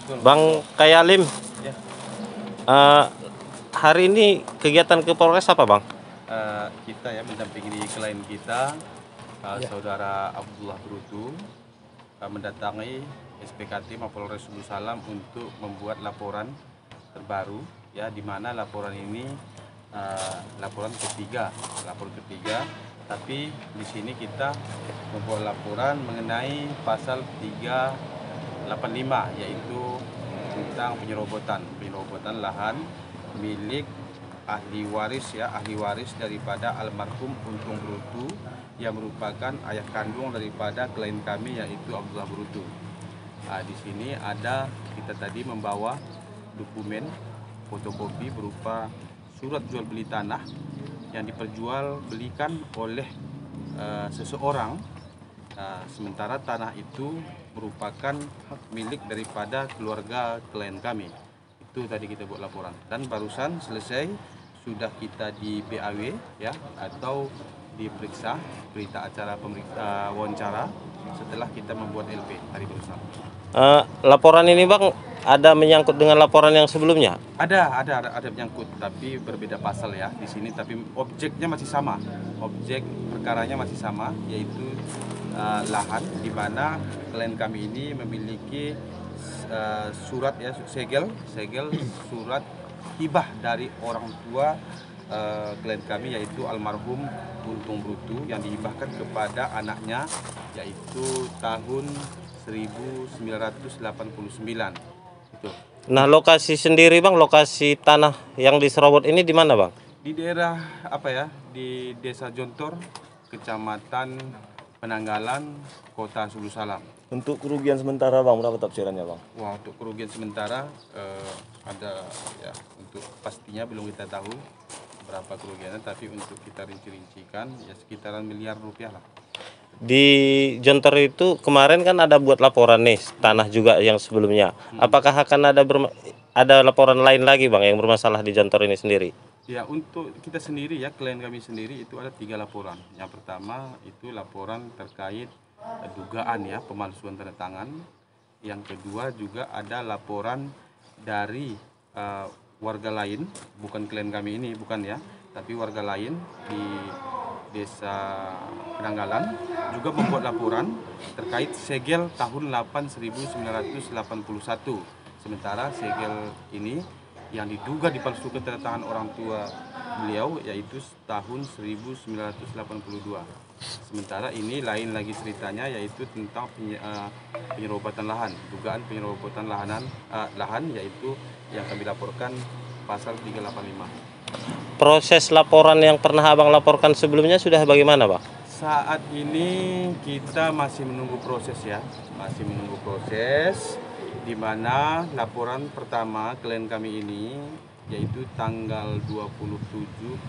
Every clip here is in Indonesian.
Betul. Bang Kayalim, Ya. hari ini kegiatan ke Polres apa Bang? Kita ya mendampingi klien kita, Saudara Abdullah Brutu, mendatangi SPKT Mapolres Sulu Salam untuk membuat laporan terbaru, ya, di mana laporan ini laporan ketiga, tapi di sini kita membuat laporan mengenai pasal 385, yaitu tentang penyerobotan lahan milik ahli waris daripada almarhum Untung Brutu yang merupakan ayah kandung daripada klien kami, yaitu Abdullah Brutu. Di sini kita tadi membawa dokumen fotokopi berupa surat jual beli tanah yang diperjualbelikan oleh seseorang, sementara tanah itu merupakan hak milik daripada keluarga klien kami. Itu tadi kita buat laporan, dan barusan selesai sudah kita di BAW, ya, atau diperiksa berita acara wawancara setelah kita membuat LP hari barusan. Laporan ini Bang ada menyangkut dengan laporan yang sebelumnya? Ada menyangkut, tapi berbeda pasal ya di sini, tapi objeknya masih sama. Objek perkaranya masih sama, yaitu lahan di mana klien kami ini memiliki surat, ya, segel surat hibah dari orang tua klien kami, yaitu almarhum Untung Brutu, yang dihibahkan kepada anaknya, yaitu tahun 1989. Itu. Nah, lokasi sendiri Bang, lokasi tanah yang diserobot ini di mana Bang? Di daerah di Desa Jontor, Kecamatan Penanggalan, Kota Sulu Salam. Untuk kerugian sementara Bang, berapa tafsirannya Bang? Wah, untuk kerugian sementara ada, ya, untuk pastinya belum kita tahu berapa kerugiannya, tapi untuk kita rinci-rincikan ya sekitaran miliar rupiah lah. Di Jontor itu kemarin kan ada buat laporan nih tanah juga yang sebelumnya. Apakah akan ada laporan lain lagi Bang yang bermasalah di Jontor ini sendiri? Ya, untuk kita sendiri, ya, klien kami sendiri itu ada 3 laporan. Yang pertama itu laporan terkait dugaan, ya, pemalsuan tanda tangan. Yang kedua juga ada laporan dari warga lain, bukan klien kami ini, bukan, ya, tapi warga lain di Desa Penanggalan juga membuat laporan terkait segel tahun 1981. Sementara segel ini yang diduga dipalsukan tanda tangan orang tua beliau, yaitu tahun 1982. Sementara ini lain lagi ceritanya, yaitu tentang penyerobotan lahan, dugaan penyerobotan lahan, yaitu yang kami laporkan pasal 385. Proses laporan yang pernah Abang laporkan sebelumnya sudah bagaimana Bang? Saat ini kita masih menunggu proses, ya, di mana laporan pertama klien kami ini, yaitu tanggal 27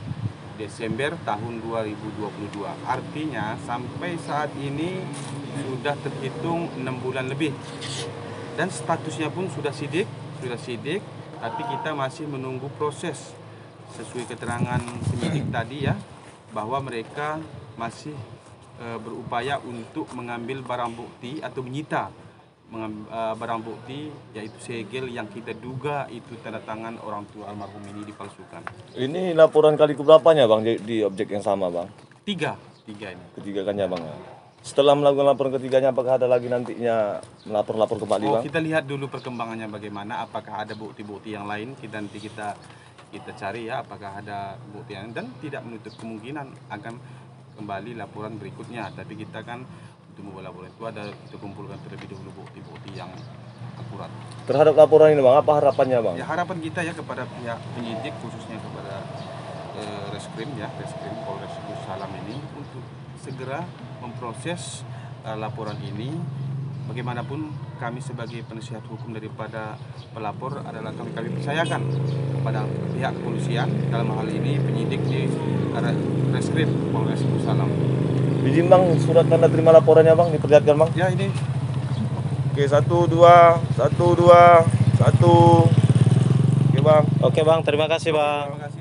Desember tahun 2022. Artinya sampai saat ini sudah terhitung 6 bulan lebih, dan statusnya pun sudah sidik, tapi kita masih menunggu proses sesuai keterangan penyidik tadi, ya, bahwa mereka masih berupaya untuk mengambil barang bukti atau menyita barang bukti, yaitu segel yang kita duga itu tanda tangan orang tua almarhum ini dipalsukan. Ini laporan kali keberapanya Bang di objek yang sama Bang? Tiga ini. Ketiga kan ya Bang. Setelah melakukan laporan ketiganya, apakah ada lagi nantinya melapor kembali Bang? Kita lihat dulu perkembangannya bagaimana, apakah ada bukti-bukti yang lain, kita cari, ya, apakah ada bukti yang, dan tidak menutup kemungkinan akan kembali laporan berikutnya. Tapi kita kan untuk membuat laporan itu kita kumpulkan terlebih dahulu bukti-bukti yang akurat. Terhadap laporan ini Bang, apa harapannya Bang? Ya, harapan kita, ya, kepada pihak penyidik, khususnya kepada Reskrim Polres Sulu Salam ini, untuk segera memproses laporan ini. Bagaimanapun kami sebagai penasihat hukum daripada pelapor adalah kami percayakan kepada pihak kepolisian, dalam hal ini penyidik di Reskrim Polres Sulu Salam. Izin Bang, surat tanda terima laporannya Bang, diperlihatkan Bang. Ya, ini. Oke, 1, 2, 1. Oke Bang. Oke Bang, terima kasih Bang. Terima kasih.